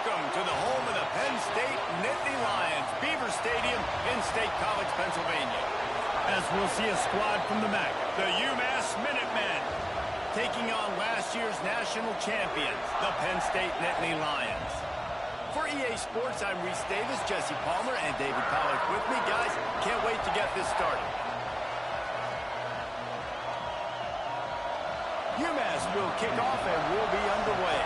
Welcome to the home of the Penn State Nittany Lions, Beaver Stadium in State College, Pennsylvania. As we'll see a squad from the MAC, the UMass Minutemen, taking on last year's national champions, the Penn State Nittany Lions. For EA Sports, I'm Reese Davis, Jesse Palmer, and David Pollack with me. Guys, can't wait to get this started. UMass will kick off and we'll be underway.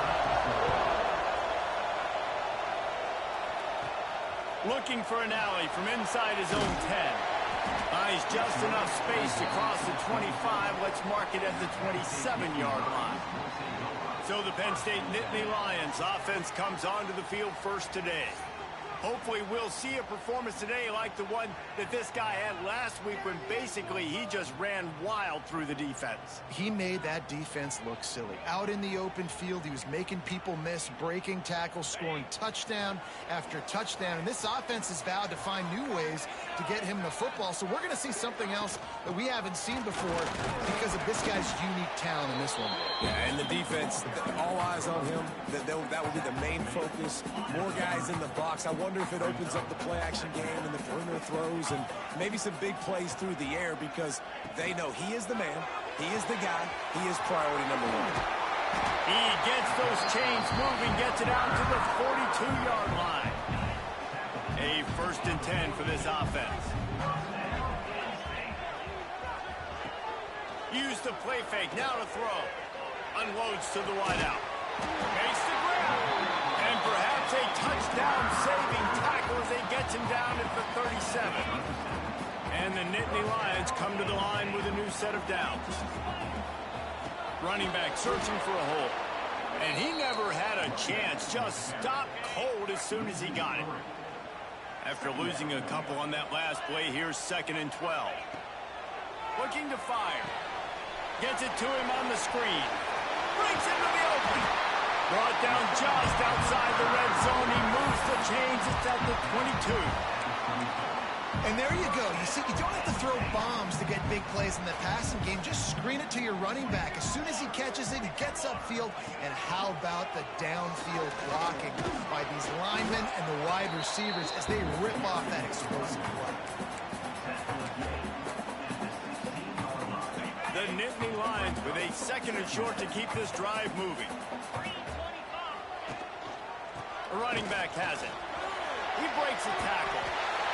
Looking for an alley from inside his own 10. Buys just enough space to cross the 25. Let's mark it at the 27-yard line. So the Penn State Nittany Lions offense comes onto the field first today. Hopefully we'll see a performance today like the one that this guy had last week when basically he just ran wild through the defense. He made that defense look silly. Out in the open field, he was making people miss, breaking tackles, scoring touchdown after touchdown. And this offense has vowed to find new ways to get him the football. So we're going to see something else that we haven't seen before because of this guy's unique talent in this one. Yeah, and the defense, all eyes on him. That will be the main focus. More guys in the box. I wonder if it opens up the play-action game and the perimeter throws and maybe some big plays through the air because they know he is the man, he is the guy, he is priority number one. He gets those chains moving, gets it out to the 42-yard line. A 1st and 10 for this offense. Use the play fake, now to throw. Unloads to the wideout. Makes the grab. And perhaps a touchdown-saving tackle as they get him down at the 37. And the Nittany Lions come to the line with a new set of downs. Running back searching for a hole. And he never had a chance, just stopped cold as soon as he got it. After losing a couple on that last play, here's 2nd and 12. Looking to fire. Gets it to him on the screen. Breaks into the open. Brought down just outside the red zone. He moves the chains. It's at the 22. And there you go. You see, you don't have to throw bombs to get big plays in the passing game. Just screen it to your running back. As soon as he catches it, he gets upfield. And how about the downfield blocking by these linemen and the wide receivers as they rip off that explosive play. The Nittany Lions with a 2nd and short to keep this drive moving. A running back has it. He breaks a tackle.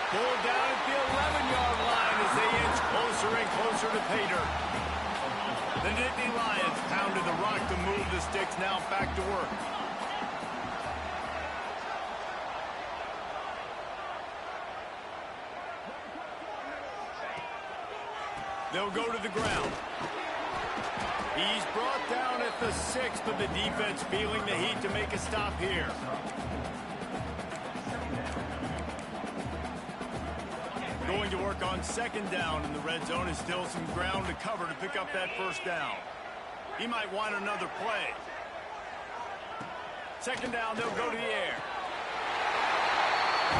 Pulled down at the 11-yard line as they inch closer and closer to pay dirt. The Nittany Lions pounded the rock to move the sticks, now back to work. They'll go to the ground. He's brought down at the 6, but the defense feeling the heat to make a stop here. Going to work on 2nd down in the red zone. Is still some ground to cover to pick up that 1st down. He might want another play. 2nd down, they'll go to the air.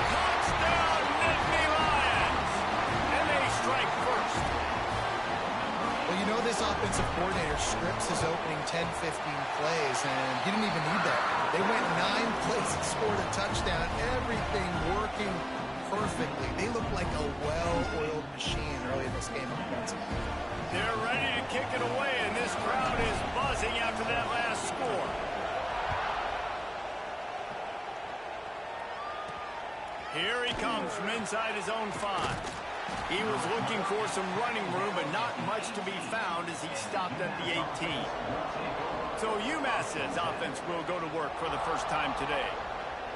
Touchdown, Nittany Lions! And they strike first. Well, you know this offensive coordinator scripts his opening 10, 15 plays, and he didn't even need that. They went 9 plays and scored a touchdown. Everything working perfectly. They look like a well-oiled machine early in this game offensively. They're ready to kick it away, and this crowd is buzzing after that last score. Here he comes from inside his own 5. He was looking for some running room, but not much to be found as he stopped at the 18. So UMass's offense will go to work for the first time today.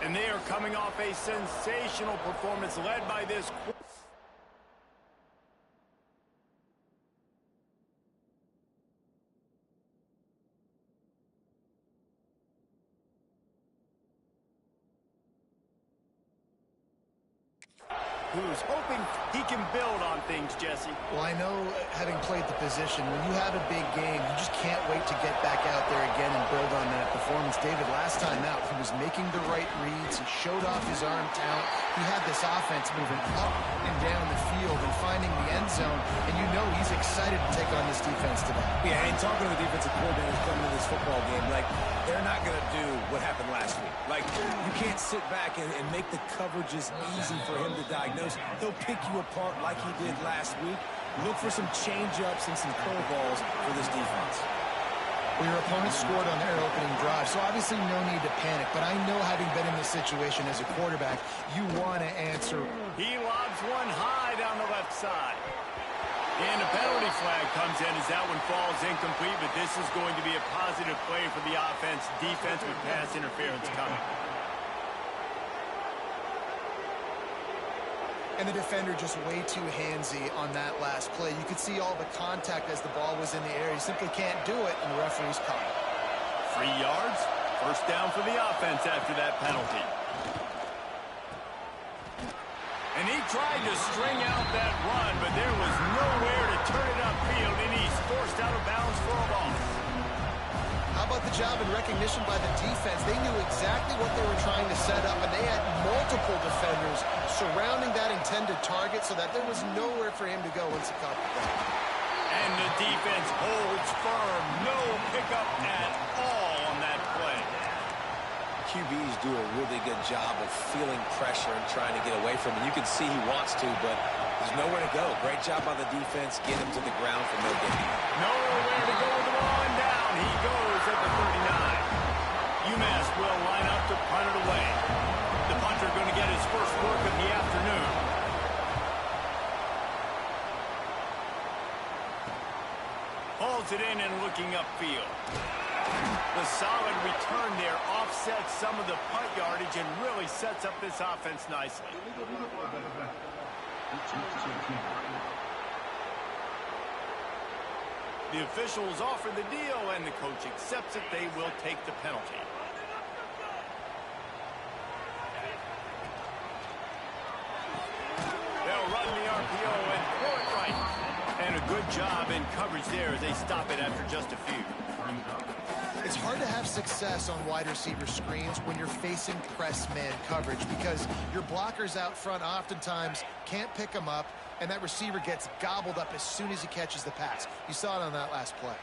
And they are coming off a sensational performance led by this. Who's hoping he can build on things, Jesse. Well, I know, having played the position, when you have a big game, you just can't wait to get back out there again and build on that performance. David, last time out, he was making the right reads. He showed off his arm talent. He had this offense moving up and down the field and finding the end zone, and you know he's excited to take on this defense today. Yeah, and talking to the defensive coordinator coming to this football game, like, they're not going to do what happened last week. Like, you can't sit back and make the coverages easy for him to diagnose. He'll pick you apart like he did last week. Look for some change-ups and some curveballs for this defense. Well, your opponent scored on their opening drive, so obviously no need to panic. But I know, having been in this situation as a quarterback, you want to answer. He lobs one high down the left side. And a penalty flag comes in as that one falls incomplete, but this is going to be a positive play for the offense. Defense with pass interference coming. And the defender just way too handsy on that last play. You could see all the contact as the ball was in the air. He simply can't do it, and the referee's caught it. 3 yards, first down for the offense after that penalty. And he tried to string out that run, but there was nowhere to turn it upfield, and he's forced out of bounds for a loss. How about the job and recognition by the defense? They knew exactly what they were trying to set up, and they had multiple defenders surrounding that intended target so that there was nowhere for him to go once he caught the ball. And the defense holds firm. No pickup at all on that play. QBs do a really good job of feeling pressure and trying to get away from it. You can see he wants to, but there's nowhere to go. Great job by the defense. Get him to the ground for no gain. Nowhere to go with the ball, and down he goes at the 39. UMass will line up to punt it away. The punter going to get his first work of the afternoon. Hauls it in and looking upfield. The solid return there offsets some of the punt yardage and really sets up this offense nicely. The officials offer the deal, and the coach accepts it. They will take the penalty. They'll run the RPO and throw it right. And a good job in coverage there as they stop it after just a few. It's hard to have success on wide receiver screens when you're facing press man coverage because your blockers out front oftentimes can't pick them up, and that receiver gets gobbled up as soon as he catches the pass. You saw it on that last play.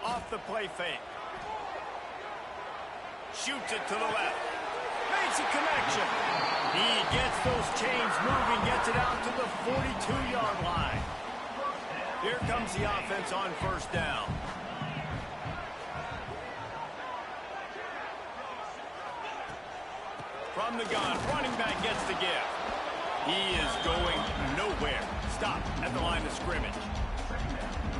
Off the play fake. Shoots it to the left. Makes a connection. He gets those chains moving, gets it out to the 42-yard line. Here comes the offense on first down. From the gun, running back gets the gift. He is going nowhere. Stop at the line of scrimmage.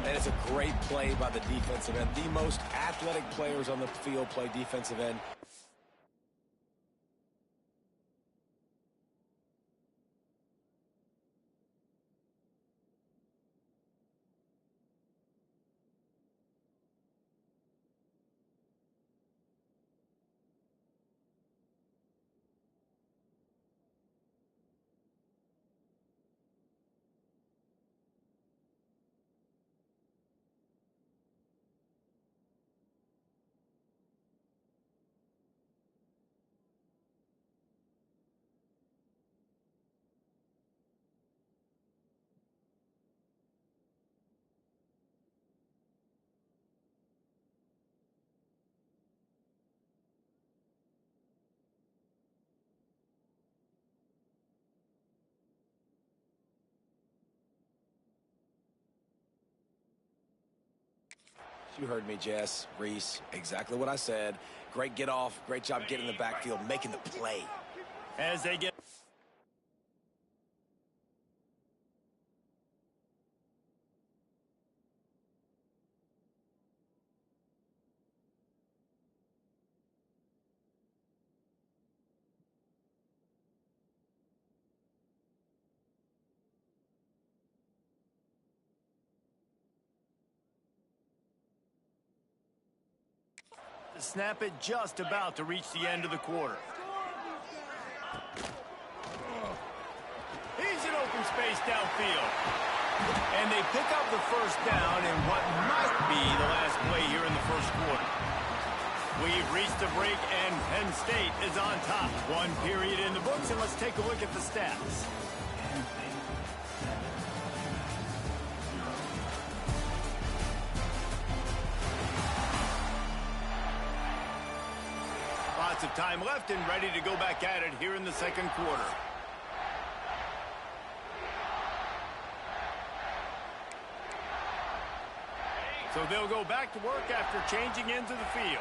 And it's a great play by the defensive end. The most athletic players on the field play defensive end. You heard me, Jess, Reese, exactly what I said. Great get off, great job getting in the backfield, making the play. As they get... Snap it just about to reach the end of the quarter. He's in open space downfield. And they pick up the first down in what might be the last play here in the first quarter. We've reached the break, and Penn State is on top. One period in the books, and let's take a look at the stats. lots of time left and ready to go back at it here in the second quarter. So they'll go back to work after changing into the field.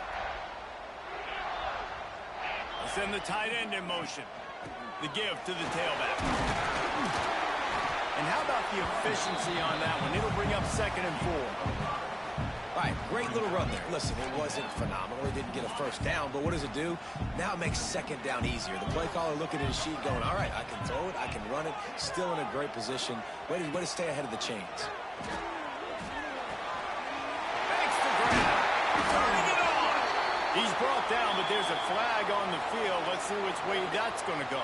They'll send the tight end in motion. The give to the tailback. And how about the efficiency on that one? It'll bring up 2nd and 4. All right, great little run there. Listen, it wasn't phenomenal. He didn't get a first down, but what does it do? Now it makes 2nd down easier. The play caller looking at his sheet going, all right, I can throw it, I can run it. Still in a great position. Way to stay ahead of the chains. Makes the grab. Turning it on. He's brought down, but there's a flag on the field. Let's see which way that's going to go.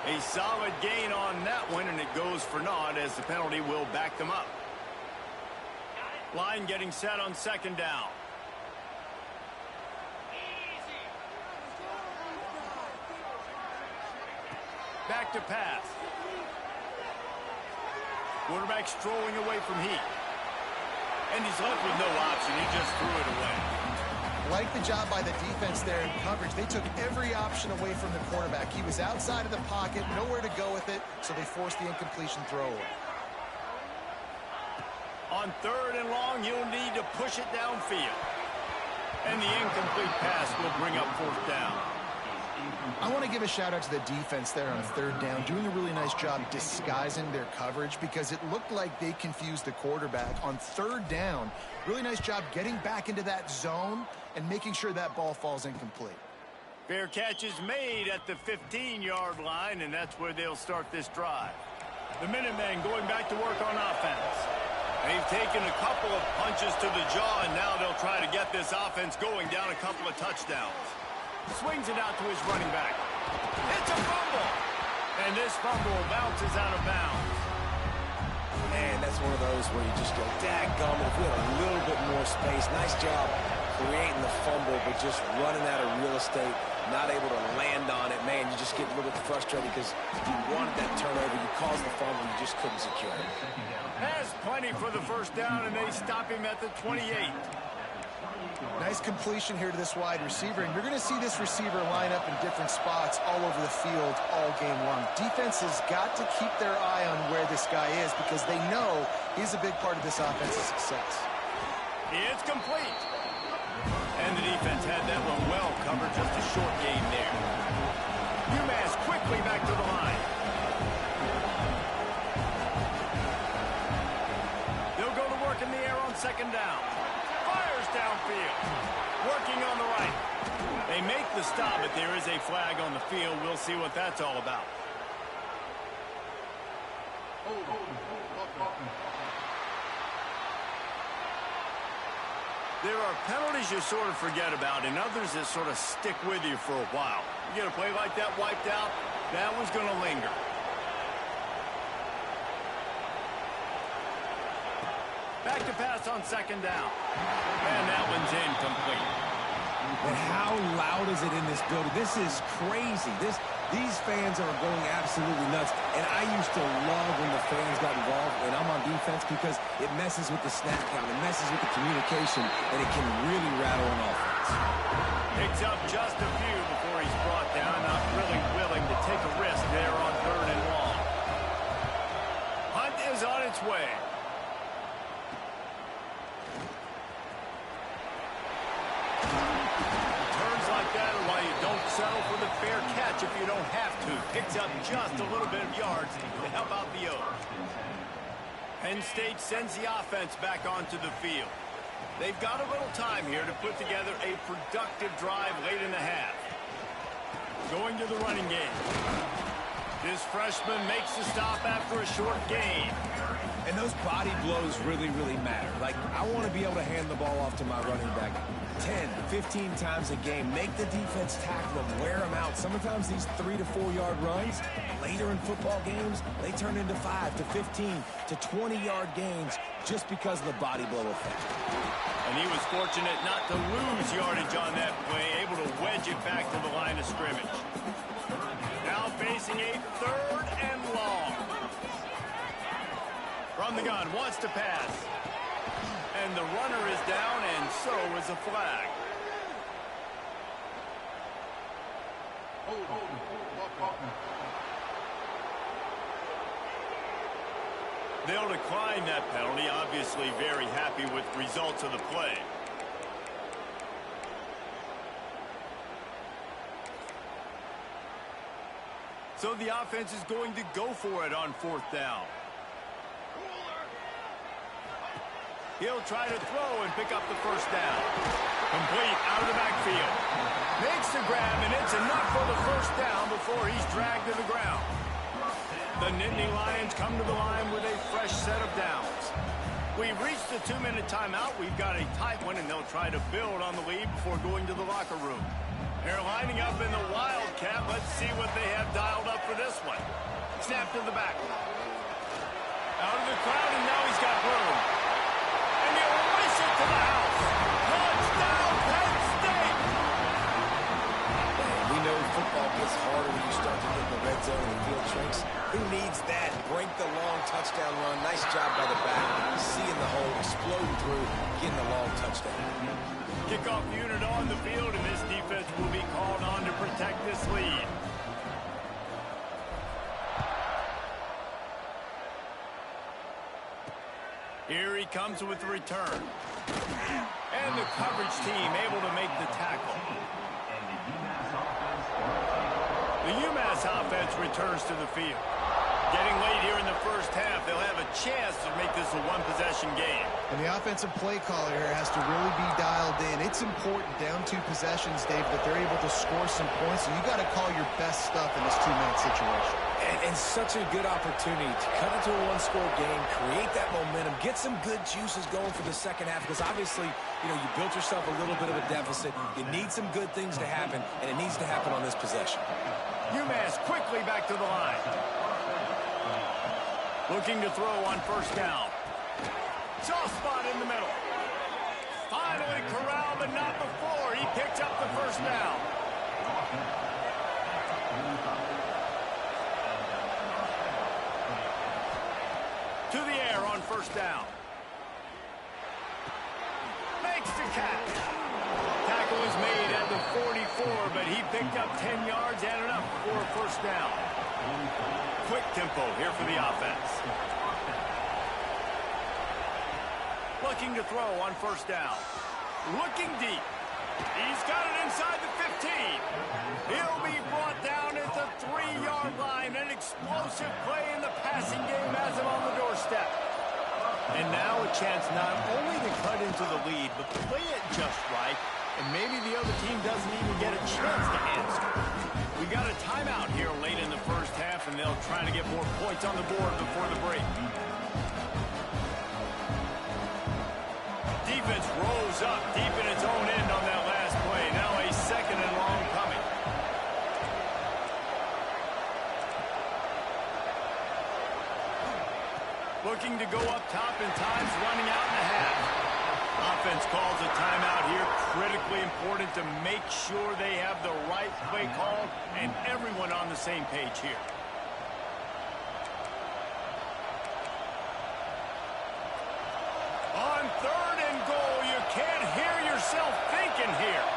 A solid gain on that one, and it goes for naught as the penalty will back them up. Line getting set on 2nd down. Back to pass. Quarterback strolling away from heat. And he's left with no option. He just threw it away. Like the job by the defense there in coverage. They took every option away from the quarterback. He was outside of the pocket, nowhere to go with it, so they forced the incompletion throw away. On 3rd and long, you'll need to push it downfield. And the incomplete pass will bring up 4th down. I want to give a shout out to the defense there on 3rd down, doing a really nice job disguising their coverage because it looked like they confused the quarterback. On 3rd down, really nice job getting back into that zone and making sure that ball falls incomplete. Fair catch is made at the 15-yard line, and that's where they'll start this drive. The Minutemen going back to work on offense. They've taken a couple of punches to the jaw, and now they'll try to get this offense going down a couple of touchdowns. Swings it out to his running back. It's a fumble. And this fumble bounces out of bounds. Man, that's one of those where you just go, dadgummit, if we had a little bit more space. Nice job creating the fumble, but just running out of real estate, not able to land on it. Man, you just get a little bit frustrated because you wanted that turnover. You caused the fumble, you just couldn't secure it. Has plenty for the 1st down, and they stop him at the 28. Nice completion here to this wide receiver, and you're going to see this receiver line up in different spots all over the field all game long. Defense has got to keep their eye on where this guy is because they know he's a big part of this offense's success. It's complete. And the defense had that one well covered, just a short gain there. UMass quickly back to the line. They'll go to work in the air on 2nd down. Fires downfield. Working on the right. They make the stop, but there is a flag on the field. We'll see what that's all about. There are penalties you sort of forget about and others that sort of stick with you for a while. You get a play like that wiped out, that one's going to linger. Back to pass on 2nd down. And that one's incomplete. And how loud is it in this building? This is crazy. These fans are going absolutely nuts. And I used to love when the fans got involved when I'm on defense because it messes with the snap count. It messes with the communication, and it can really rattle an offense. Picks up just a few before he's brought down. Not really willing to take a risk there on 3rd and long. Hunt is on its way. Don't settle for the fair catch if you don't have to. Picks up just a little bit of yards to help out the O's. Penn State sends the offense back onto the field. They've got a little time here to put together a productive drive late in the half. Going to the running game. This freshman makes the stop after a short gain. And those body blows really, really matter. Like, I want to be able to hand the ball off to my running back 10, 15 times a game. Make the defense tackle them, wear them out. Sometimes these 3 to 4 yard runs, later in football games, they turn into 5 to 15 to 20-yard gains just because of the body blow effect. And he was fortunate not to lose yardage on that play, able to wedge it back to the line of scrimmage. Now facing a 3rd and long. From the gun, wants to pass. And the runner is down, and so is a flag. They'll decline that penalty, obviously very happy with results of the play. So the offense is going to go for it on 4th down. He'll try to throw and pick up the 1st down. Complete out of the backfield. Makes the grab, and it's enough for the 1st down before he's dragged to the ground. The Nittany Lions come to the line with a fresh set of downs. We've reached the 2-minute timeout. We've got a tight one, and they'll try to build on the lead before going to the locker room. They're lining up in the Wildcat. Let's see what they have dialed up for this one. Snap to the back. Out of the crowd, and now he's got room. And he'll race it to the house. Touchdown, Penn State! We know football gets harder when you start to get in the red zone and the field shrinks. Who needs that? Break the long touchdown run. Nice job by the back. Seeing the hole, exploding through, getting the long touchdown. Kickoff unit on the field, and this defense will be called on to protect this lead. Here he comes with the return. And the coverage team able to make the tackle. The UMass offense returns to the field. Getting late here in the 1st half, they'll have a chance to make this a one-possession game. And the offensive play caller here has to really be dialed in. It's important down 2 possessions, Dave, that they're able to score some points. And you got to call your best stuff in this 2-minute situation. And such a good opportunity to cut into a one-score game, create that momentum, get some good juices going for the 2nd half. Because obviously, you built yourself a little bit of a deficit. You need some good things to happen, and it needs to happen on this possession. UMass quickly back to the line. Looking to throw on 1st down. Soft spot in the middle. Finally corralled, but not before. He picks up the 1st down. To the air on 1st down. Makes the catch. Tackle is made at the 44, but he picked up 10 yards and enough for a 1st down. Quick tempo here for the offense. Looking to throw on 1st down. Looking deep. He's got it inside the 15. He'll be brought down at the 3-yard line. An explosive play in the passing game has him on the doorstep. And now a chance not only to cut into the lead, but play it just right. And maybe the other team doesn't even get a chance to answer. We got a timeout here late in the 1st half, and they'll try to get more points on the board before the break. Defense rolls up deep in its own end on that last play. Now a 2nd and long coming. Looking to go up top, and time's running out in the half. Offense calls a timeout here. Critically important to make sure they have the right play call and everyone on the same page here. On 3rd and goal, you can't hear yourself thinking here.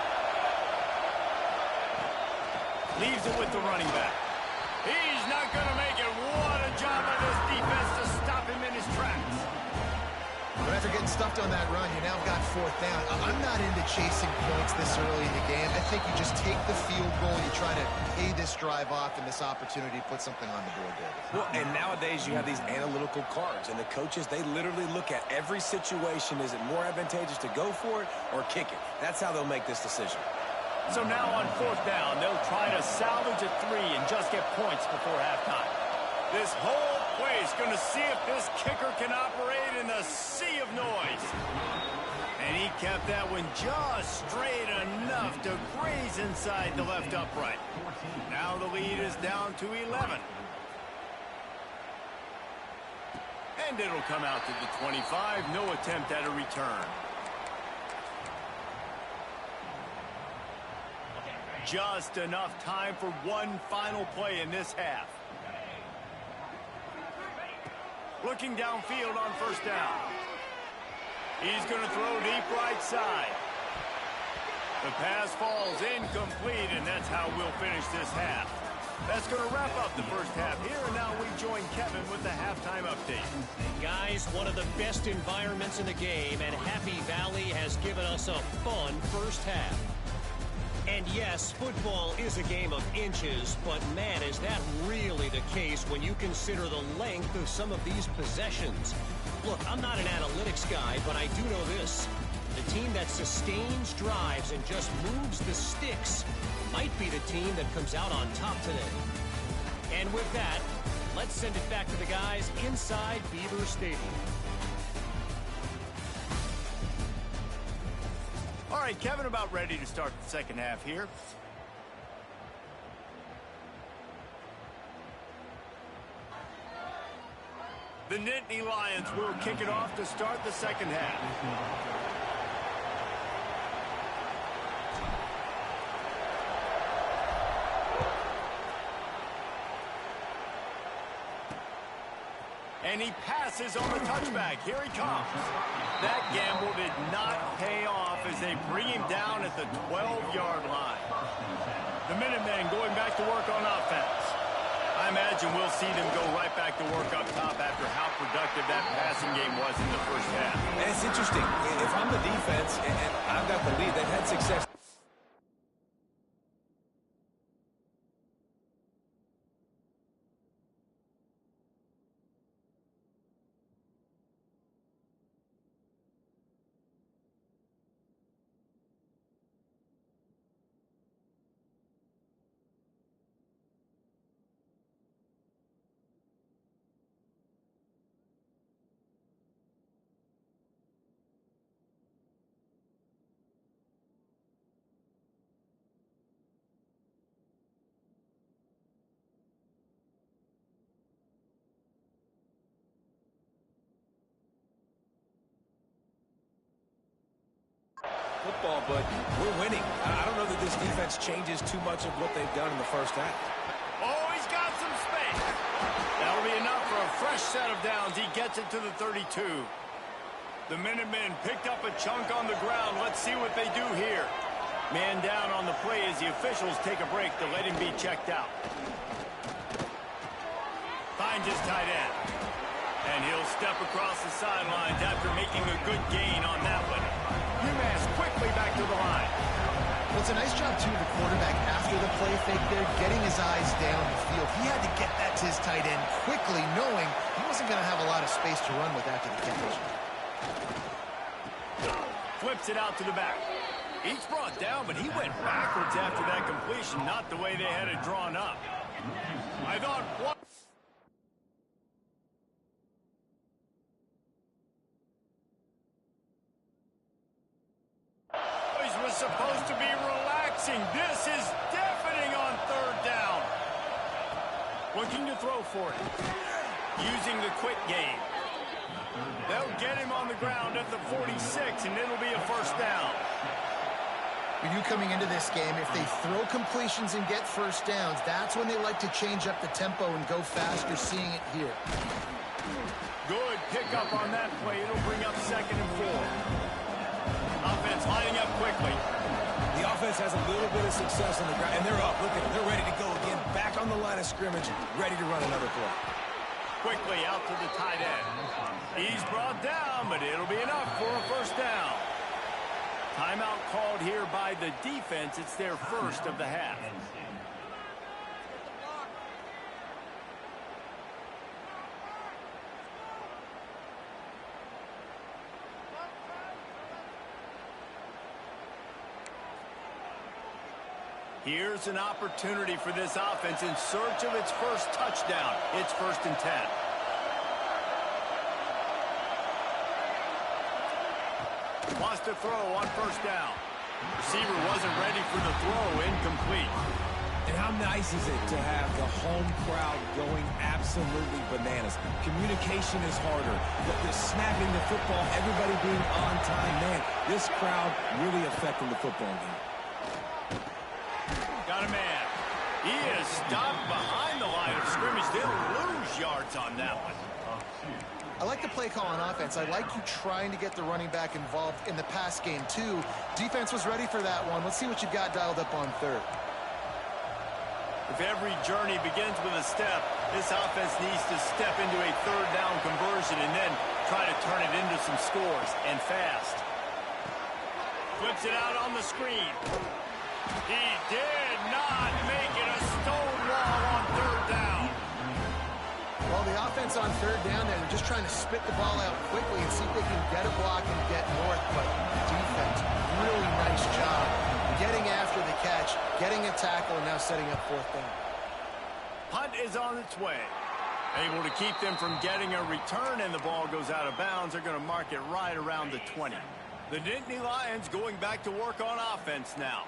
Leaves it with the running back. He's not going to make it. What a job by this defense to stop him in his tracks. But after getting stuffed on that run, you now got 4th down. I'm not into chasing points this early in the game. I think you just take the field goal. You try to pay this drive off and this opportunity to put something on the board, David. Well, and nowadays you have these analytical cards, and the coaches, they literally look at every situation. Is it more advantageous to go for it or kick it? That's how they'll make this decision. So now on 4th down, they'll try to salvage a 3 and just get points before halftime. This whole play is going to see if this kicker can operate in the sea of noise. And he kept that one just straight enough to graze inside the left upright. Now the lead is down to 11. And it'll come out to the 25. No attempt at a return. Just enough time for one final play in this half. Looking downfield on 1st down. He's going to throw deep right side. The pass falls incomplete, and that's how we'll finish this half. That's going to wrap up the first half here, and now we join Kevin with the halftime update. Guys, one of the best environments in the game, and Happy Valley has given us a fun first half. And yes, football is a game of inches, but man, is that really the case when you consider the length of some of these possessions. Look, I'm not an analytics guy, but I do know this. The team that sustains drives and just moves the sticks might be the team that comes out on top today. And with that, let's send it back to the guys inside Beaver Stadium. All right, Kevin, about ready to start the second half here. The Nittany Lions will kick it off to start the second half. And he passes on the touchback. Here he comes. That gamble did not pay off as they bring him down at the 12-yard line. The Minutemen going back to work on offense. I imagine we'll see them go right back to work up top after how productive that passing game was in the first half. And it's interesting. If I'm the defense and I've got the lead, they've had success. Football, but we're winning. I don't know that this defense changes too much of what they've done in the first half. Oh, he's got some space. That'll be enough for a fresh set of downs. He gets it to the 32. The Minutemen picked up a chunk on the ground. Let's see what they do here. Man down on the play as the officials take a break to let him be checked out. Finds his tight end. And he'll step across the sidelines after making a good gain on that one. UMass quickly back to the line. Well, it's a nice job, too, the quarterback after the play fake there, getting his eyes down the field. He had to get that to his tight end quickly, knowing he wasn't going to have a lot of space to run with after the catch. Flips it out to the back. He's brought down, but he went backwards after that completion, not the way they had it drawn up. I thought, what? Was supposed to be relaxing. This is deafening on third down. Looking to throw for it. Using the quick game. They'll get him on the ground at the 46, and it'll be a first down. For you coming into this game, if they throw completions and get first downs, that's when they like to change up the tempo and go faster, seeing it here. Good pickup on that play. It'll bring up 2nd and 4. Offense lining up quickly. The offense has a little bit of success on the ground, and they're up. Look at them. They're ready to go again. Back on the line of scrimmage, ready to run another play. Quickly out to the tight end. He's brought down, but it'll be enough for a first down. Timeout called here by the defense. It's their first of the half. Here's an opportunity for this offense in search of its first touchdown. It's 1st and 10. Wants to throw on first down. Receiver wasn't ready for the throw. Incomplete. And how nice is it to have the home crowd going absolutely bananas? Communication is harder, but the snapping the football, everybody being on time, man, this crowd really affecting the football game. Got a man. He is stopped behind the line of scrimmage. They'll lose yards on that one. I like the play call on offense. I like you trying to get the running back involved in the pass game, too. Defense was ready for that one. Let's see what you've got dialed up on third. If every journey begins with a step, this offense needs to step into a third down conversion and then try to turn it into some scores, and fast. Flips it out on the screen. He did not make it a stonewall on third down. Well, the offense on third down there, they're just trying to spit the ball out quickly and see if they can get a block and get north. But defense, really nice job getting after the catch, getting a tackle, and now setting up fourth down. Punt is on its way. Able to keep them from getting a return, and the ball goes out of bounds. They're going to mark it right around the 20. The Nittany Lions going back to work on offense now.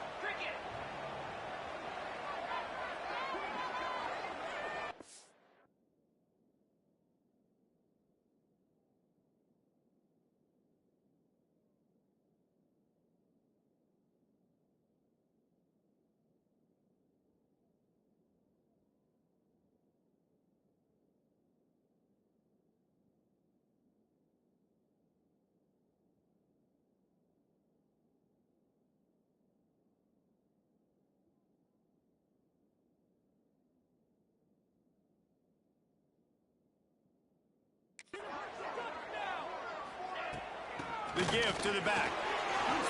The give to the back.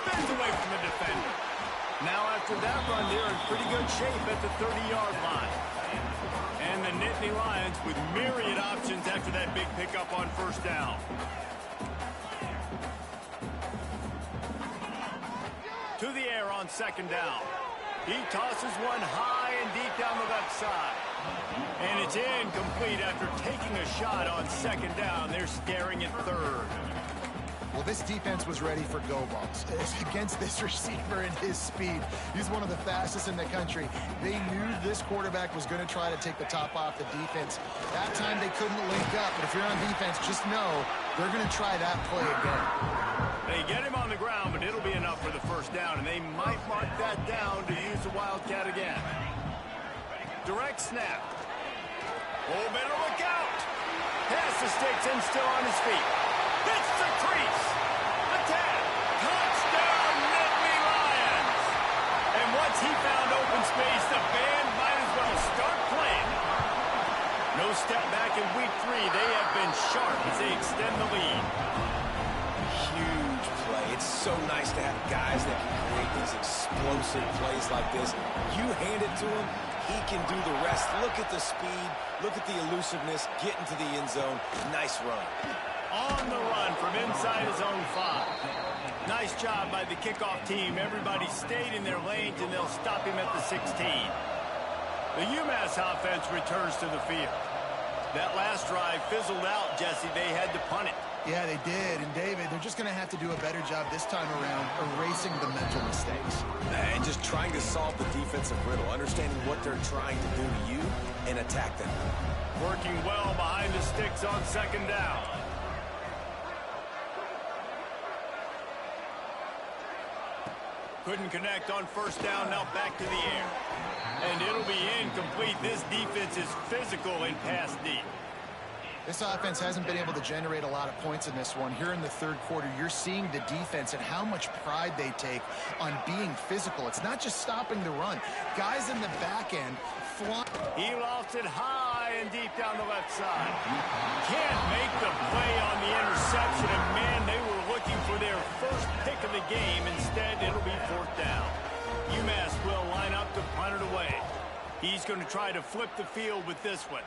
Spins away from the defender. Now after that run, they're in pretty good shape at the 30-yard line. And the Nittany Lions with myriad options after that big pickup on first down. To the air on second down. He tosses one high and deep down the left side. And it's incomplete after taking a shot on second down. They're staring at third. Well, this defense was ready for go balls against this receiver and his speed. He's one of the fastest in the country. They knew this quarterback was going to try to take the top off the defense. That time they couldn't link up, but if you're on defense, just know they're going to try that play again. They get him on the ground, but it'll be enough for the first down, and they might mark that down to use the Wildcat again. Direct snap. Oh, better look out. Pass the sticks and still on his feet. Hits the crease. Attack. Touchdown, Nittany Lions. And once he found open space, the band might as well start playing. No step back in week 3. They have been sharp as they extend the lead. Huge play. It's so nice to have guys that can create these explosive plays like this. You hand it to him, he can do the rest. Look at the speed. Look at the elusiveness. Get into the end zone. Nice run. On the run from inside his own 5. Nice job by the kickoff team. Everybody stayed in their lanes, and they'll stop him at the 16. The UMass offense returns to the field. That last drive fizzled out, Jesse. They had to punt it. Yeah, they did. And, David, they're just going to have to do a better job this time around erasing the mental mistakes. And just trying to solve the defensive riddle, understanding what they're trying to do to you and attack them. Working well behind the sticks on second down. Couldn't connect on first down, now back to the air. And it'll be incomplete. This defense is physical and pass deep. This offense hasn't been able to generate a lot of points in this one. Here in the third quarter, you're seeing the defense and how much pride they take on being physical. It's not just stopping the run. Guys in the back end flying. He lost it high and deep down the left side. Can't make the play on the interception, and man, they were looking for their first pick of the game. Instead, it'll be fourth down. UMass will line up to punt it away. He's going to try to flip the field with this one.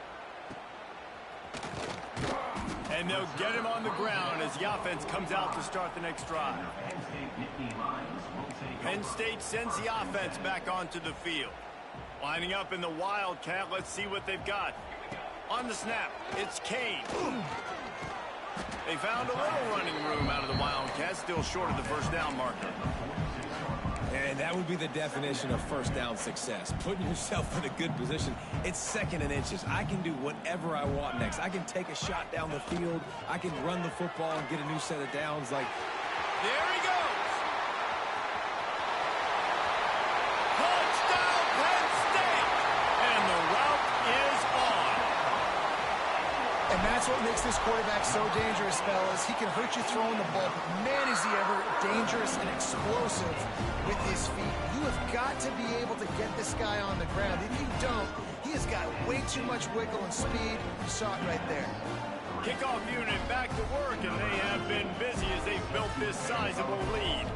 And they'll get him on the ground as the offense comes out to start the next drive. Penn State sends the offense back onto the field. Lining up in the Wildcat, let's see what they've got. On the snap, it's Kane. They found a little running room out of the Wildcat, still short of the first down marker. And that would be the definition of first down success. Putting yourself in a good position. It's second and inches. I can do whatever I want next. I can take a shot down the field. I can run the football and get a new set of downs. Like, there he goes. Touchdown, Penn State. And the route is on. And And that's what makes this quarterback so dangerous, fellas. He can hurt you throwing the ball, but man, is he ever dangerous and explosive with his feet. You have got to be able to get this guy on the ground. If you don't, he has got way too much wiggle and speed. You saw it right there. Kickoff unit back to work, and they have been busy as they've built this sizable lead.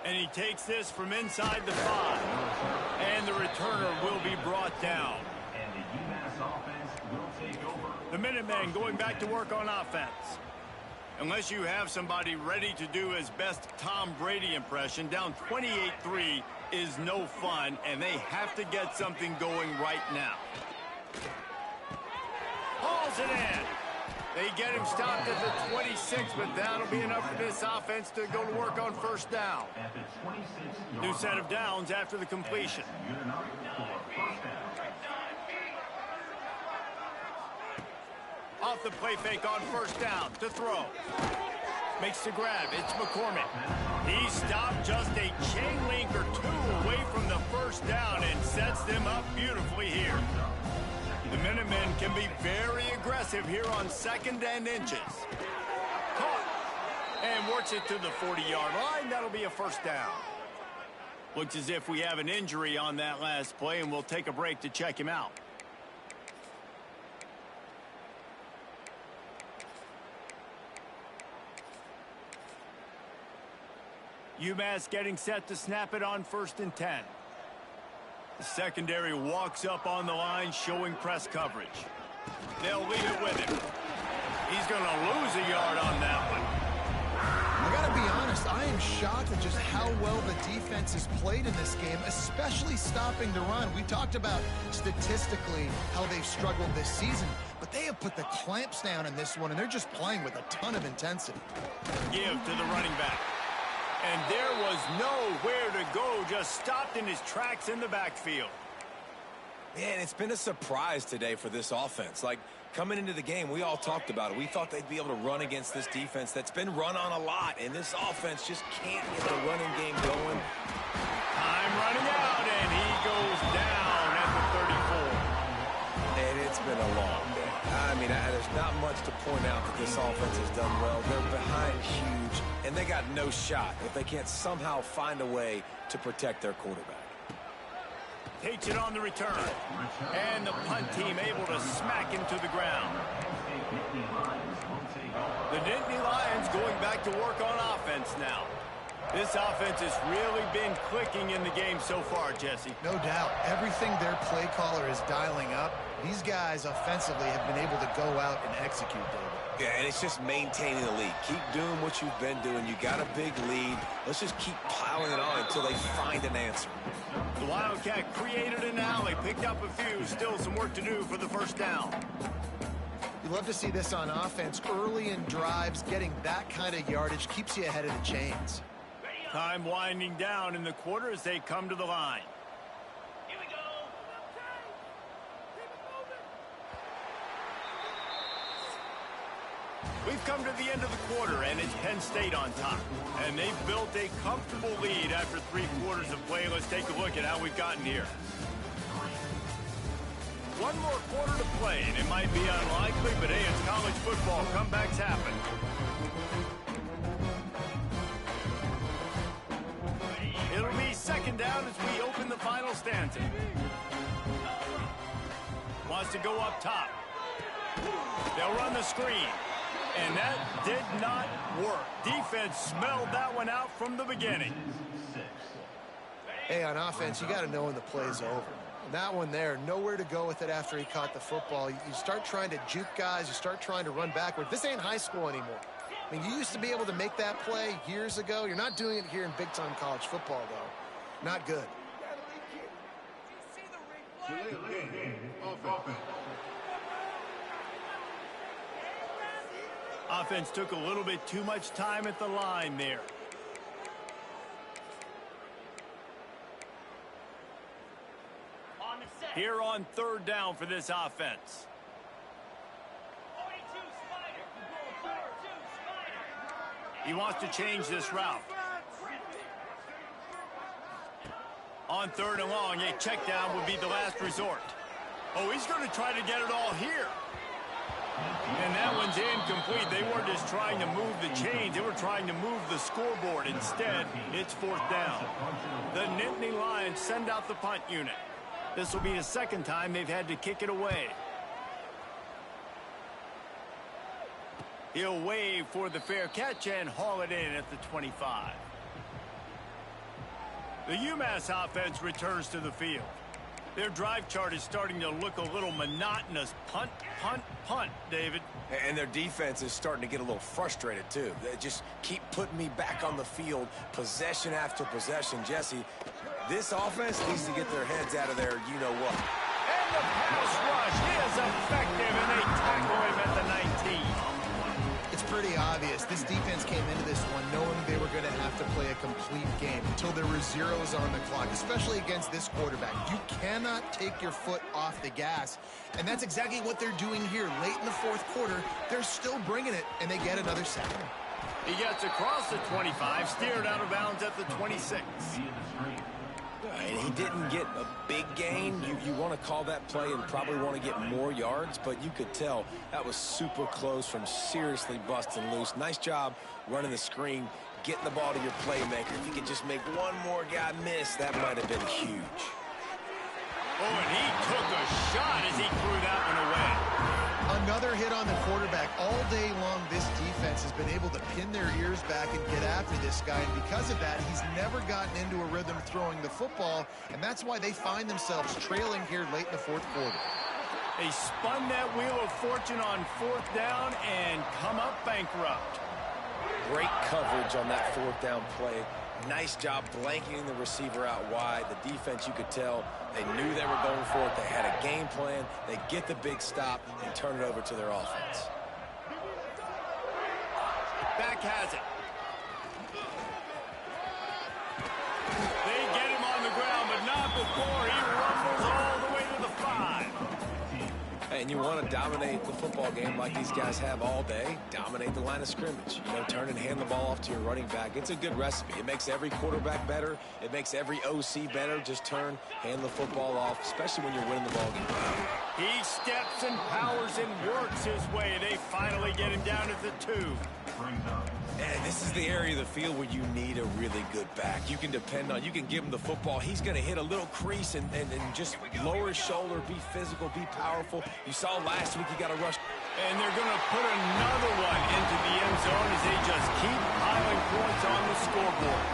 And he takes this from inside the 5. And the returner will be brought down. And the UMass offense will take over. The Minutemen going back to work on offense. Unless you have somebody ready to do his best Tom Brady impression, down 28-3 is no fun, and they have to get something going right now. Hauls it in. They get him stopped at the 26, but that'll be enough for this offense to go to work on first down. At the 26 New set of downs after the completion. Good enough for first down. Off the play fake on first down to throw. Makes the grab. It's McCormick. He stopped just a chain link or two away from the first down and sets them up beautifully here. The Minutemen can be very aggressive here on 2nd and inches. Caught. And works it to the 40-yard line. That'll be a first down. Looks as if we have an injury on that last play, and we'll take a break to check him out. UMass getting set to snap it on 1st and 10. The secondary walks up on the line, showing press coverage. They'll leave it with him. He's going to lose a yard on that one. I got to be honest, I am shocked at just how well the defense has played in this game, especially stopping the run. We talked about statistically how they've struggled this season, but they have put the clamps down in this one, and they're just playing with a ton of intensity. Give to the running back. And there was nowhere to go, just stopped in his tracks in the backfield. Man, it's been a surprise today for this offense. Like, coming into the game, we all talked about it. We thought they'd be able to run against this defense that's been run on a lot, and this offense just can't get the running game going. Time running out, and he goes down at the 34. And it's been a long day. I mean, there's not much to point out that this offense has done well. They're behind huge, and they got no shot if they can't somehow find a way to protect their quarterback. Takes it on the return. And the punt team able to smack him to the ground. The Nittany Lions going back to work on offense now. This offense has really been clicking in the game so far, Jesse. No doubt. Everything their play caller is dialing up, these guys offensively have been able to go out and execute, David. Yeah, and it's just maintaining the lead. Keep doing what you've been doing. You got a big lead. Let's just keep piling it on until they find an answer. The Wildcat created an alley, picked up a few, still some work to do for the first down. You love to see this on offense. Early in drives, getting that kind of yardage keeps you ahead of the chains. Time winding down in the quarter as they come to the line. Here we go. We've come to the end of the quarter, and it's Penn State on top. And they've built a comfortable lead after 3 quarters of play. Let's take a look at how we've gotten here. 1 more quarter to play, and it might be unlikely, but hey, it's college football. Comebacks happen. It'll be 2nd down as we open the final stanza. Wants to go up top. They'll run the screen. And that did not work. Defense smelled that one out from the beginning. Hey, on offense, you got to know when the play's over. And that one there, nowhere to go with it after he caught the football. You start trying to juke guys. You start trying to run backward. This ain't high school anymore. I mean, you used to be able to make that play years ago. You're not doing it here in big-time college football, though. Not good. Offense took a little bit too much time at the line there. Here on 3rd down for this offense. He wants to change this route. On 3rd and long, a check down would be the last resort. Oh, he's going to try to get it all here. And that one's incomplete. They weren't just trying to move the chains. They were trying to move the scoreboard. Instead, it's 4th down. The Nittany Lions send out the punt unit. This will be the 2nd time they've had to kick it away. He'll wave for the fair catch and haul it in at the 25. The UMass offense returns to the field. Their drive chart is starting to look a little monotonous. Punt, punt, punt, David. And their defense is starting to get a little frustrated, too. They just keep putting me back on the field, possession after possession. Jesse, this offense needs to get their heads out of there, you-know-what. And the pass rush is effective, and they tackle him at the 19. It's pretty obvious. This defense came into this one knowing they were going to have to play a complete game until there were zeros on the clock, especially against this quarterback. You cannot take your foot off the gas, and that's exactly what they're doing here. Late in the 4th quarter, they're still bringing it, and they get another sack. He gets across the 25, steered out of bounds at the 26. And he didn't get a big gain. You want to call that play and probably want to get more yards, but you could tell that was super close from seriously busting loose. Nice job running the screen, getting the ball to your playmaker. If you could just make one more guy miss, that might have been huge. Oh, and he took a shot as he threw that one away. Another hit on the quarterback. All day long, this defense has been able to pin their ears back and get after this guy. And because of that, he's never gotten into a rhythm throwing the football. And that's why they find themselves trailing here late in the 4th quarter. They spun that wheel of fortune on 4th down and come up bankrupt. Great coverage on that 4th down play. Nice job blanketing the receiver out wide. The defense, you could tell, they knew they were going for it. They had a game plan. They get the big stop and turn it over to their offense. Back has it. They get him on the ground, but not before he rumbles all the way to the 5. And you want to dominate the football game like these guys have all day. Dominate the line of scrimmage. You know, turn and hand the ball off to your running back. It's a good recipe. It makes every quarterback better. It makes every OC better. Just turn, hand the football off, especially when you're winning the ball game. He steps and powers and works his way. They finally get him down at the 2. And this is the area of the field where you need a really good back. You can depend on, you can give him the football. He's going to hit a little crease and just lower his shoulder, be physical, be powerful. You saw last week he got a rush. And they're going to put another one into the end zone as they just keep piling points on the scoreboard.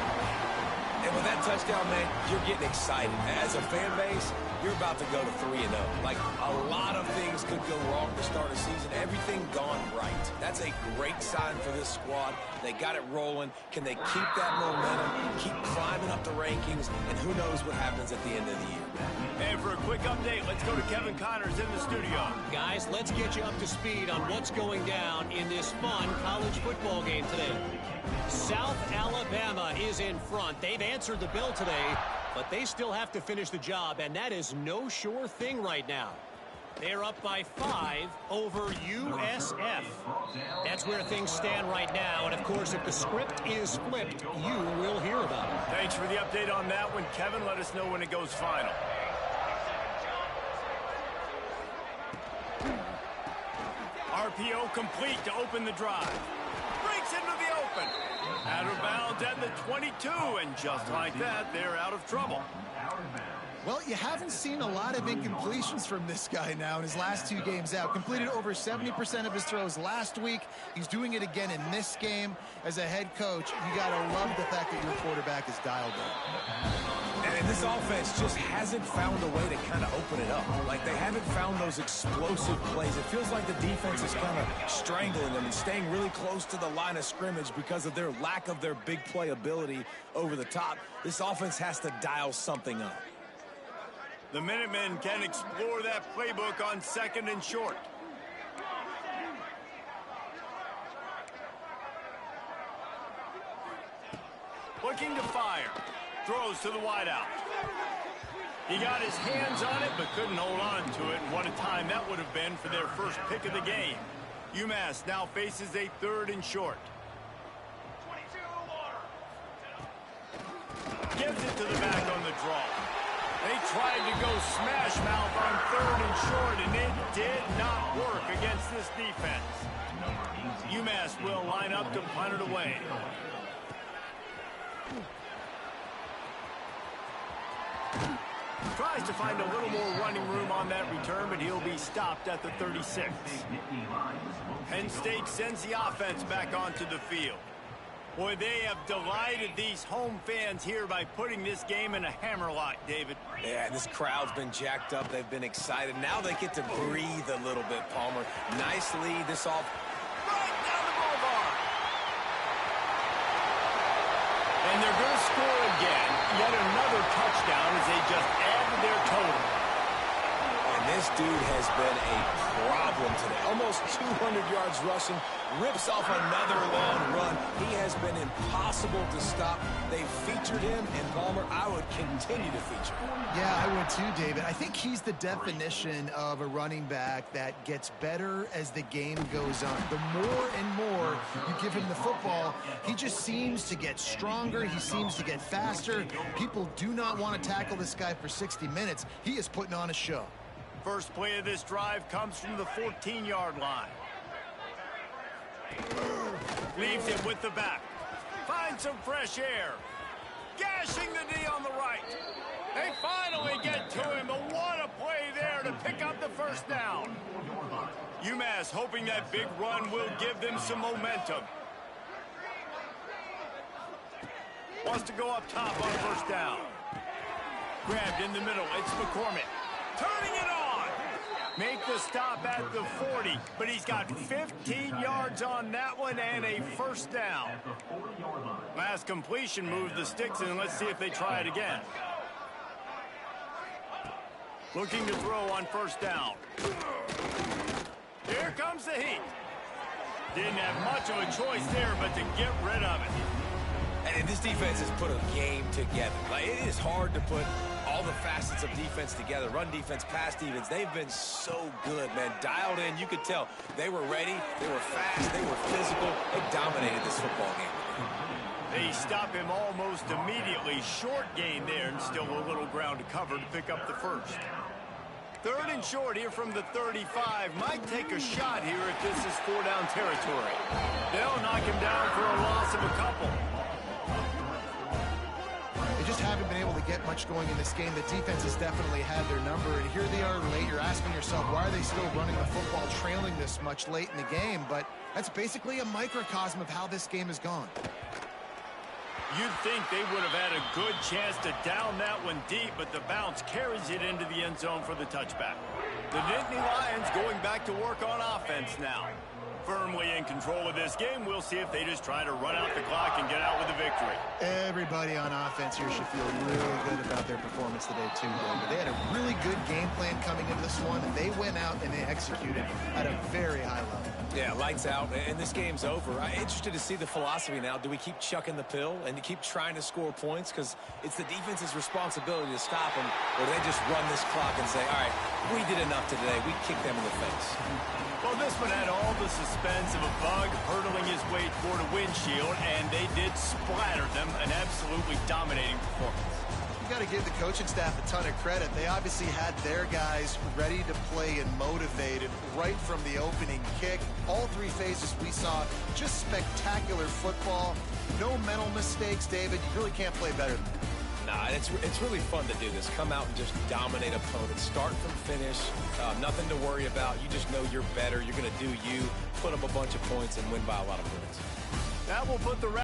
And with that touchdown, man, you're getting excited. As a fan base, you're about to go to 3-0. Like, a lot of things could go wrong to start a season. Everything gone right. That's a great sign for this squad. They got it rolling. Can they keep that momentum, keep climbing up the rankings, and who knows what happens at the end of the year. And for a quick update, let's go to Kevin Connors in the studio. Guys, let's get you up to speed on what's going down in this fun college football game today. South Alabama is in front. They've answered the bell today, but they still have to finish the job, and that is no sure thing right now. They're up by 5 over USF. That's where things stand right now, and of course, if the script is flipped, you will hear about it. Thanks for the update on that one, Kevin. Let us know when it goes final. RPO complete to open the drive. Breaks into the open. Out of bounds at the 22, and just like that, they're out of trouble. Well, you haven't seen a lot of incompletions from this guy now in his last 2 games out. Completed over 70% of his throws last week. He's doing it again in this game. As a head coach, you got to love the fact that your quarterback is dialed in. And this offense just hasn't found a way to kind of open it up. Like, they haven't found those explosive plays. It feels like the defense is kind of strangling them and staying really close to the line of scrimmage because of their lack of their big play ability over the top. This offense has to dial something up. The Minutemen can explore that playbook on 2nd and short. Looking to fire. Throws to the wideout. He got his hands on it, but couldn't hold on to it. And what a time that would have been for their first pick of the game. UMass now faces a 3rd and short. Gives it to the back on the draw. tried to go smash mouth on 3rd and short, and it did not work against this defense. UMass will line up to punt it away. Tries to find a little more running room on that return, but he'll be stopped at the 36. Penn State sends the offense back onto the field. Boy, they have delighted these home fans here by putting this game in a hammerlock, David. Yeah, this crowd's been jacked up. They've been excited. Now they get to breathe a little bit, Palmer. Nice lead. This all Right down the boulevard. And they're going to score again. Yet another touchdown as they just add to their total. And this dude has been a problem today. Almost 200 yards rushing. Rips off another long run. He has been impossible to stop. They've featured him, and Palmer, I would continue to feature him. Yeah, I would too, David. I think he's the definition of a running back that gets better as the game goes on. The more and more you give him the football, he just seems to get stronger. He seems to get faster. People do not want to tackle this guy for 60 minutes. He is putting on a show. First play of this drive comes from the 14-yard line. Leaves it with the back. Finds some fresh air. Gashing the knee on the right. They finally get to him, but what a play there to pick up the first down. UMass hoping that big run will give them some momentum. Wants to go up top on first down. Grabbed in the middle. It's McCormick. Turning it on. Make the stop at the 40, but he's got 15 yards on that one and a first down. Last completion moved the sticks, and let's see if they try it again. Looking to throw on first down. Here comes the heat. Didn't have much of a choice there, but to get rid of it. And this defense has put a game together. Like, it is hard to put all the facets of defense together. Run defense, pass defense. They've been so good, man. Dialed in. You could tell they were ready. They were fast. They were physical. They dominated this football game. They stop him almost immediately. Short gain there, and still a little ground to cover to pick up the first. 3rd and short here from the 35. Might take a shot here if this is 4-down territory. They'll knock him down for a loss of a couple. They just haven't been able to get much going in this game. The defense has definitely had their number, and here they are late. You're asking yourself, why are they still running the football, trailing this much late in the game? But that's basically a microcosm of how this game has gone. You'd think they would have had a good chance to down that one deep, but the bounce carries it into the end zone for the touchback. The Nittany Lions going back to work on offense now. Firmly in control of this game. We'll see if they just try to run out the clock and get out with a victory. Everybody on offense here should feel really good about their performance today, too, David. They had a really good game plan coming into this one. They went out and they executed at a very high level. Yeah, lights out, and this game's over. I'm interested to see the philosophy now. Do we keep chucking the pill and to keep trying to score points? Because it's the defense's responsibility to stop them, or they just run this clock and say, all right, we did enough today. We kicked them in the face. Well, this one had all the suspense of a bug hurtling his way toward a windshield, and they did splatter them. An absolutely dominating performance. You got to give the coaching staff a ton of credit. They obviously had their guys ready to play and motivated right from the opening kick. All 3 phases we saw, just spectacular football. No mental mistakes, David. You really can't play better than that. Nah, it's really fun to do this. Come out and just dominate opponents. Start from finish. Nothing to worry about. You just know you're better. You're going to do you. Put up a bunch of points and win by a lot of points. That will put the